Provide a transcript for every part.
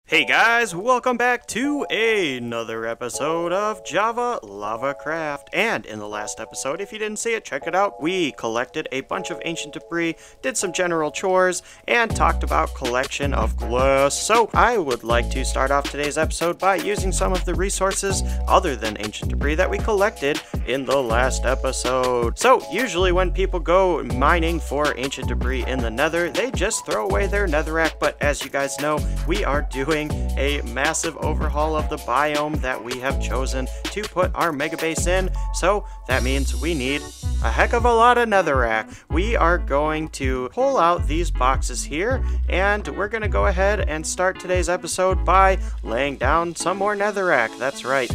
Hey guys, welcome back to another episode of JavaLavaCraft. And in the last episode, if you didn't see it, check it out. We collected a bunch of ancient debris, did some general chores, and talked about collection of glass. So I would like to start off today's episode by using some of the resources other than ancient debris that we collected in the last episode. So usually when people go mining for ancient debris in the Nether, they just throw away their netherrack. But as you guys know, we are doing a massive overhaul of the biome that we have chosen to put our mega base in, so that means we need a heck of a lot of netherrack. We are going to pull out these boxes here, and we're going to go ahead and start today's episode by laying down some more netherrack. That's right.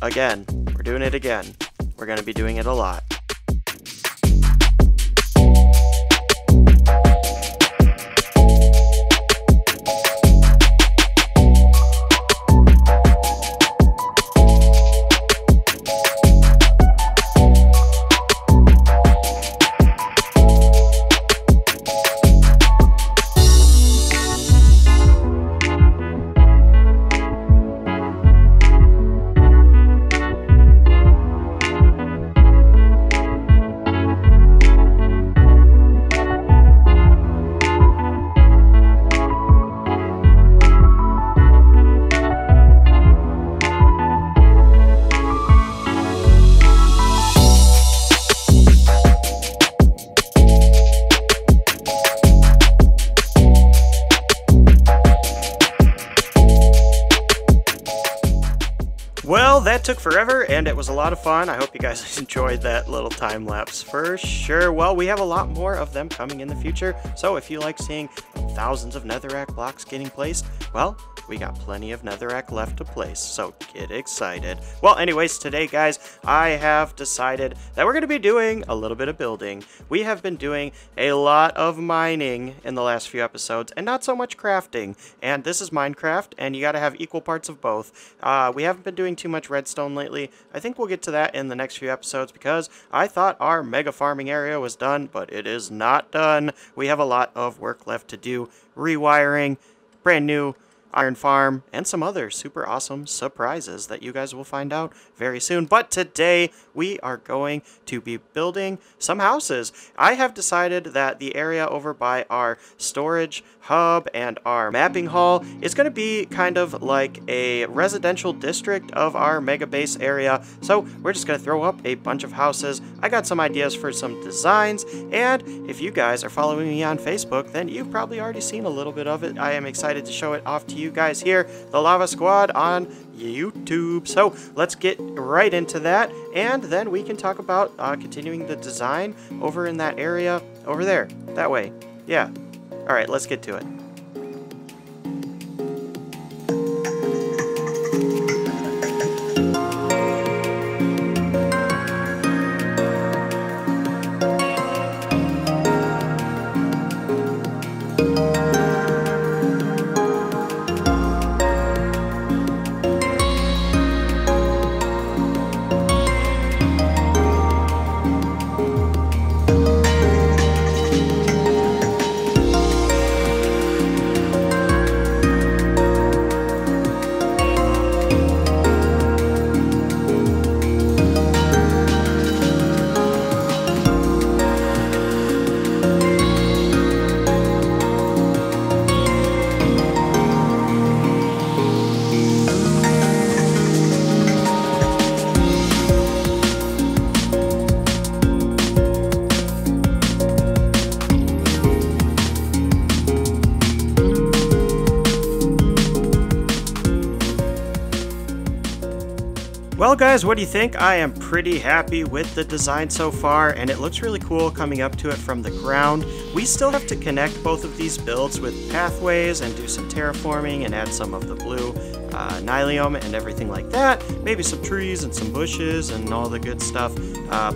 Again, we're doing it again. We're going to be doing it a lot. Well, that took forever, and it was a lot of fun. I hope you guys enjoyed that little time lapse for sure. Well, we have a lot more of them coming in the future, so if you like seeing thousands of netherrack blocks getting placed, well, we got plenty of netherrack left to place, so get excited. Well, anyways, today, guys, I have decided that we're going to be doing a little bit of building. We have been doing a lot of mining in the last few episodes, and not so much crafting. And this is Minecraft, and you got to have equal parts of both. We haven't been doing too much redstone lately. I think we'll get to that in the next few episodes, because I thought our mega farming area was done, but it is not done. We have a lot of work left to do. Rewiring, brand new iron farm, and some other super awesome surprises that you guys will find out very soon. But today we are going to be building some houses. I have decided that the area over by our storage hub and our mapping hall is going to be kind of like a residential district of our mega base area. So we're just going to throw up a bunch of houses. I got some ideas for some designs, and if you guys are following me on Facebook, then you've probably already seen a little bit of it. I am excited to show it off to you guys here, the Lava Squad on YouTube. So let's get right into that, and then we can talk about continuing the design over in that area over there, that way. Yeah. All right, let's get to it. Well guys, what do you think? I am pretty happy with the design so far, and it looks really cool coming up to it from the ground. We still have to connect both of these builds with pathways and do some terraforming and add some of the blue nylium and everything like that. Maybe some trees and some bushes and all the good stuff.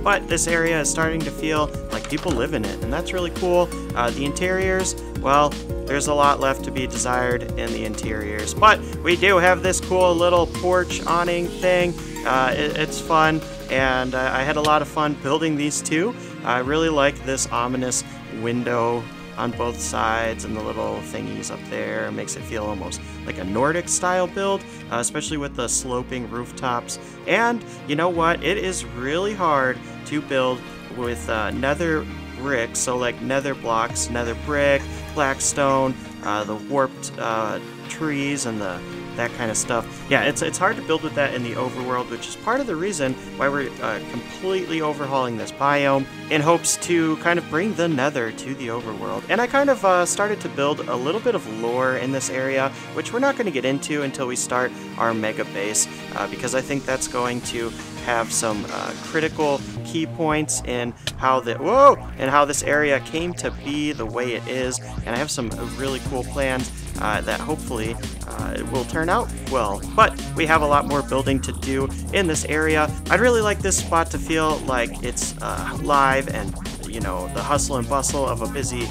But this area is starting to feel like people live in it, and that's really cool. The interiors, well, there's a lot left to be desired in the interiors, but we do have this cool little porch awning thing. It's fun, and I had a lot of fun building these two. I really like this ominous window on both sides and the little thingies up there. It makes it feel almost like a Nordic style build, especially with the sloping rooftops. And you know what? It is really hard to build with nether bricks, so like nether blocks, nether brick, black stone, the warped trees, and that kind of stuff. Yeah, it's hard to build with that in the overworld, which is part of the reason why we're completely overhauling this biome in hopes to kind of bring the nether to the overworld. And I kind of started to build a little bit of lore in this area, which we're not going to get into until we start our mega base, because I think that's going to have some critical key points in how this area came to be the way it is, and I have some really cool plans that hopefully will turn out well. But we have a lot more building to do in this area. I'd really like this spot to feel like it's live and, you know, the hustle and bustle of a busy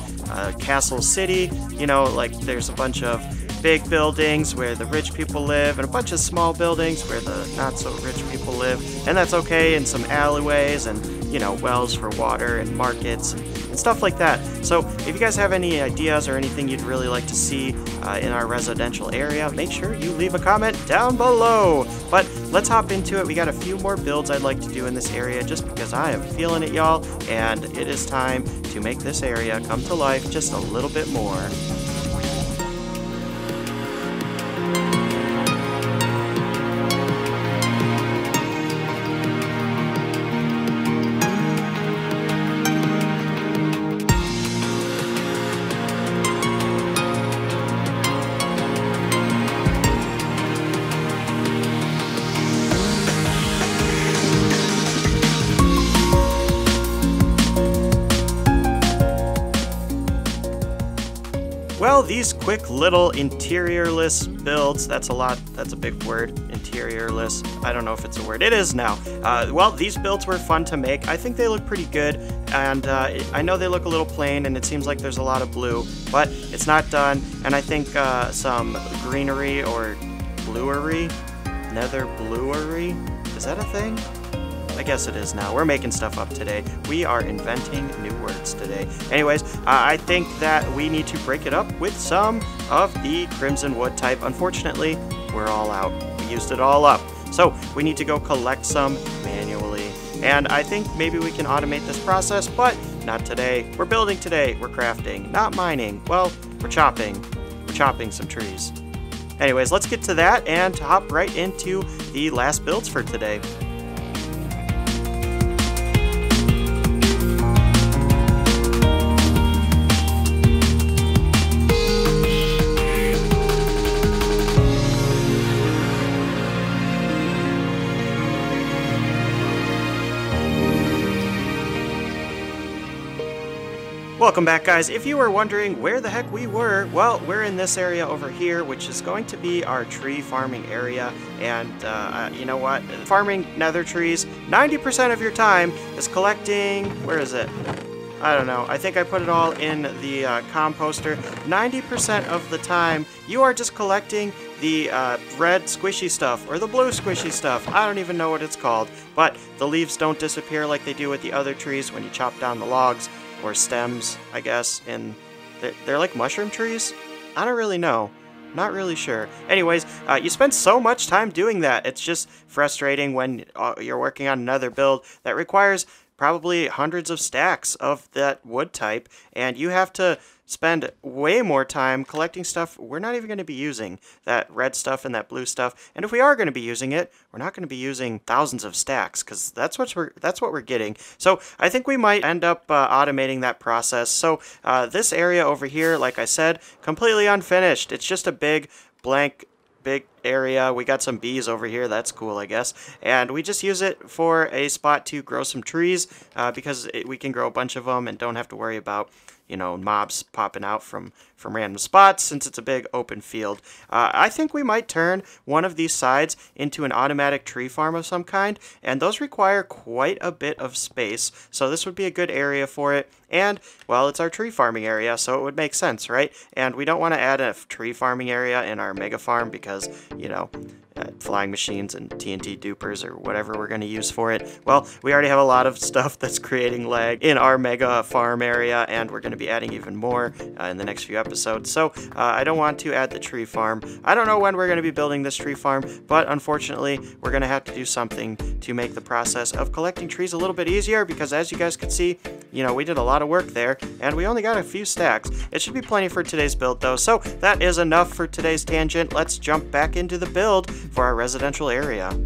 castle city. You know, like there's a bunch of big buildings where the rich people live and a bunch of small buildings where the not so rich people live, and that's okay, and some alleyways and, you know, wells for water and markets and stuff like that. So if you guys have any ideas or anything you'd really like to see in our residential area, make sure you leave a comment down below. But let's hop into it. We got a few more builds I'd like to do in this area just because I am feeling it, y'all, and it is time to make this area come to life just a little bit more. Well, these quick little interiorless builds, that's a big word, interiorless. I don't know if it's a word. It is now. Well, these builds were fun to make. I think they look pretty good, and I know they look a little plain, and it seems like there's a lot of blue, but it's not done, and I think some greenery or bluery, nether bluery, is that a thing? I guess it is now. We're making stuff up today. We are inventing new words today. Anyways, I think that we need to break it up with some of the crimson wood type. Unfortunately, we're all out. We used it all up. So we need to go collect some manually. And I think maybe we can automate this process, but not today. We're building today. We're crafting, not mining. Well, we're chopping. We're chopping some trees. Anyways, let's get to that and hop right into the last builds for today. Welcome back, guys. If you were wondering where the heck we were, well, we're in this area over here, which is going to be our tree farming area. And you know what? Farming nether trees, 90% of your time is collecting, where is it? I don't know. I think I put it all in the composter. 90% of the time, you are just collecting the red squishy stuff or the blue squishy stuff. I don't even know what it's called. But the leaves don't disappear like they do with the other trees when you chop down the logs. Or stems, I guess, and they're like mushroom trees? I don't really know. Not really sure. Anyways, you spend so much time doing that. It's just frustrating when you're working on another build that requires probably hundreds of stacks of that wood type, and you have to spend way more time collecting stuff we're not even going to be using, that red stuff and that blue stuff. And if we are going to be using it, we're not going to be using thousands of stacks, because that's what we're getting. So I think we might end up automating that process. So this area over here, like I said, completely unfinished. It's just a big blank area. We got some bees over here. That's cool, I guess. And we just use it for a spot to grow some trees because we can grow a bunch of them and don't have to worry about, you know, mobs popping out from random spots since it's a big open field. I think we might turn one of these sides into an automatic tree farm of some kind, and those require quite a bit of space, so this would be a good area for it. And, well, it's our tree farming area, so it would make sense, right? And we don't want to add a tree farming area in our mega farm because, you know, flying machines and TNT dupers or whatever we're going to use for it. Well, we already have a lot of stuff that's creating lag in our mega farm area, and we're going to be adding even more in the next few episodes. So I don't want to add the tree farm. I don't know when we're going to be building this tree farm, but unfortunately we're going to have to do something to make the process of collecting trees a little bit easier, because as you guys can see, you know, we did a lot of work there and we only got a few stacks. It should be plenty for today's build though. So that is enough for today's tangent. Let's jump back into the build for our residential area.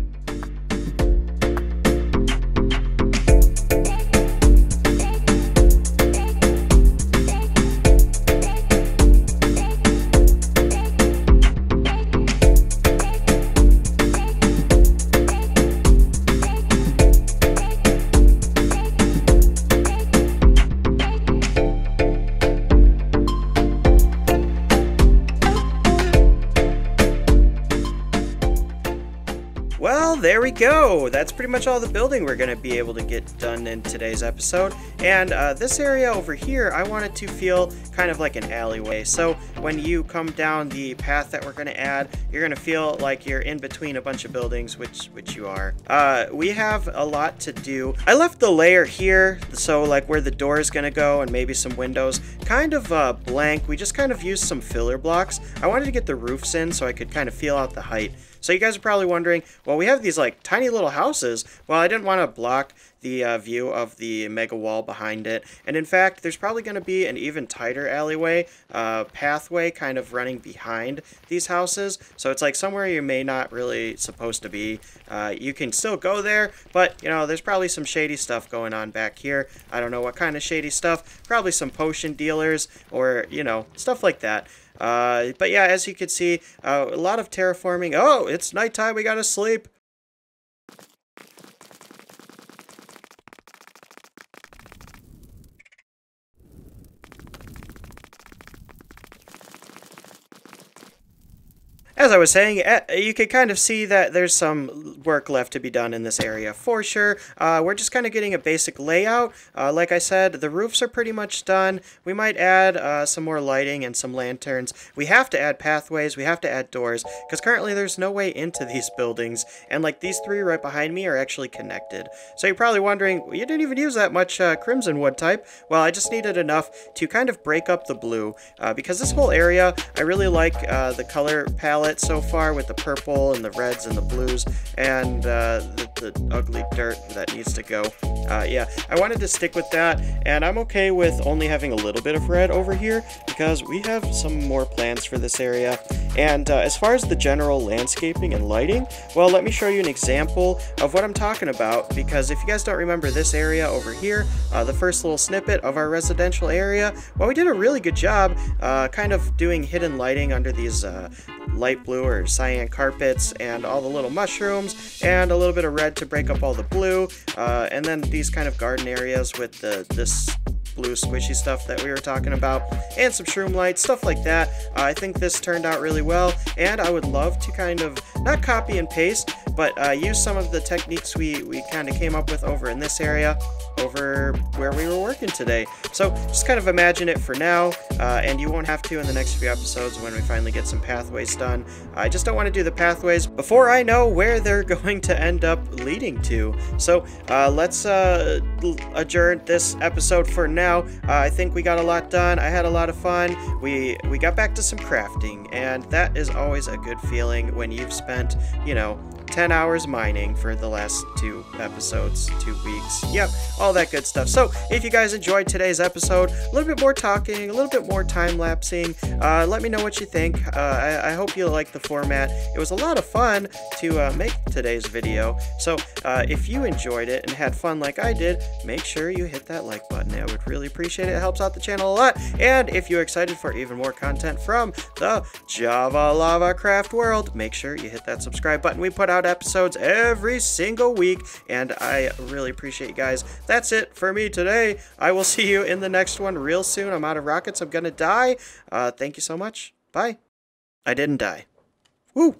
Well, there we go. That's pretty much all the building we're going to be able to get done in today's episode. And this area over here, I want it to feel kind of like an alleyway. So when you come down the path that we're going to add, you're going to feel like you're in between a bunch of buildings, which you are. We have a lot to do. I left the layer here, so like where the door is going to go and maybe some windows, kind of blank. We just kind of used some filler blocks. I wanted to get the roofs in so I could kind of feel out the height. So you guys are probably wondering, well, we have these like tiny little houses. Well, I didn't want to block the view of the mega wall behind it. And in fact, there's probably going to be an even tighter alleyway, pathway kind of running behind these houses. So it's like somewhere you may not really supposed to be. You can still go there, but you know, there's probably some shady stuff going on back here. I don't know what kind of shady stuff. Probably some potion dealers or, you know, stuff like that. But yeah, as you can see, a lot of terraforming. Oh, it's nighttime, we gotta sleep. As I was saying, you can kind of see that there's some work left to be done in this area for sure. We're just kind of getting a basic layout. Like I said, the roofs are pretty much done. We might add some more lighting and some lanterns. We have to add pathways. We have to add doors because currently there's no way into these buildings. And like these three right behind me are actually connected. So you're probably wondering, you didn't even use that much crimson wood type. Well, I just needed enough to kind of break up the blue because this whole area, I really like the color palette so far with the purple and the reds and the blues and the ugly dirt that needs to go. Yeah, I wanted to stick with that, and I'm okay with only having a little bit of red over here because we have some more plans for this area. And as far as the general landscaping and lighting, well, let me show you an example of what I'm talking about, because if you guys don't remember this area over here, the first little snippet of our residential area, well, we did a really good job kind of doing hidden lighting under these light blue or cyan carpets and all the little mushrooms and a little bit of red to break up all the blue, and then these kind of garden areas with this blue squishy stuff that we were talking about, and some shroom lights, stuff like that. I think this turned out really well, and I would love to kind of not copy and paste, but use some of the techniques we kind of came up with over in this area over where we were working today. So just kind of imagine it for now, and you won't have to in the next few episodes when we finally get some pathways done. I just don't want to do the pathways before I know where they're going to end up leading to. So let's adjourn this episode for now. I think we got a lot done. I had a lot of fun. We got back to some crafting, and that is always a good feeling when you've spent, you know, 10 hours mining for the last 2 episodes, 2 weeks. Yep, all that good stuff. So if you guys enjoyed today's episode, a little bit more talking, a little bit more time-lapsing, let me know what you think. I hope you like the format. It was a lot of fun to make today's video. So if you enjoyed it and had fun like I did, make sure you hit that like button. I would really appreciate it. It helps out the channel a lot. And if you're excited for even more content from the JavaLavaCraft world, make sure you hit that subscribe button. We put out episodes every single week, and I really appreciate you guys. That's it for me today. I will see you in the next one real soon. I'm out of rockets. I'm gonna die. Thank you so much. Bye. I didn't die. Woo!